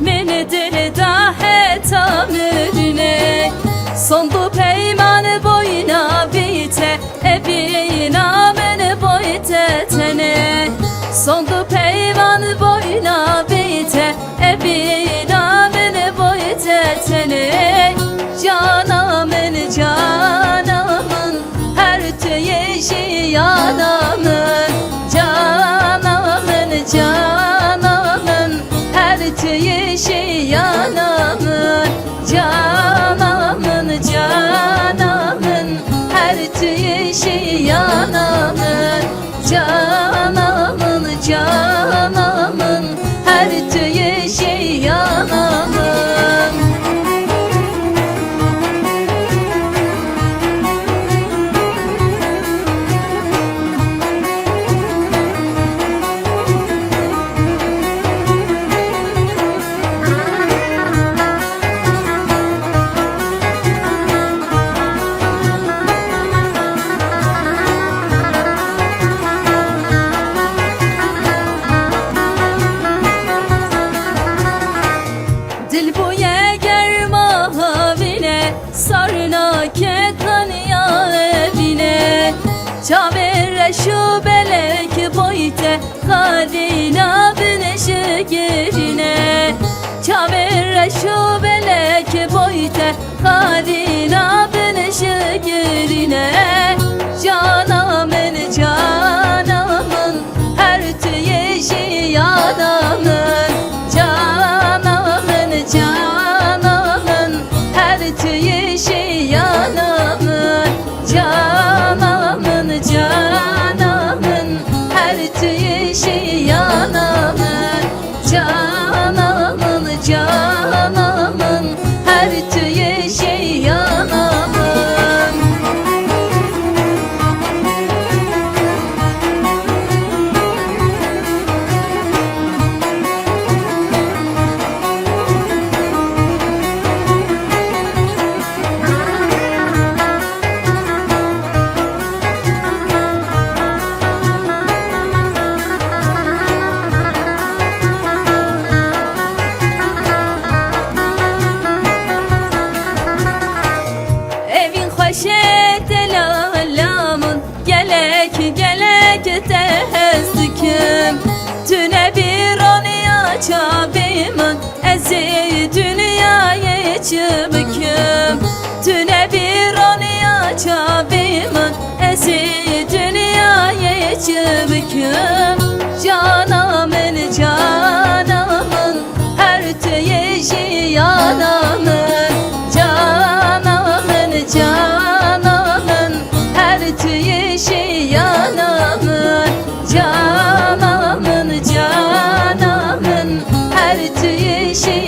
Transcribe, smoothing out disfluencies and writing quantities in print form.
من دل ده tamirine. Sondu peyman boyuna bite ebina men boyte tene. Sondu peyman boyuna bite ebina men boyte tene. Canamın canamın her tüyeşi yanamın. Canamın canamın her tüyeşi yanamın. Canamın canamın her tüyeşi yanamın. Canamın canamın her tüyeşi yanamın. Dil bu yeger mahavine sarna ketan ya evine. Çavere şu belek boyte kadina güneşe gerine. Çavere şu belek boyte kadina güneşe gerine. Canamın canamın her tüyeşi yanamın. Canamın canamın her tüyeşi yanamın. Canamın canamın her tüyeşi yanamın. Canamın canamın her tüyeşi yanamın. Şedelalamın gelek gelek tezdikim. Tüne bir onu çabimın ezi dünyayı çıbıkım. Tüne bir onu çabimın ezi dünyayı çıbıkım. Canamın canamın her tüyeşi yanamın. Canamın canamın her tüyeşi yanamın. Canamın canamın her tüyeşi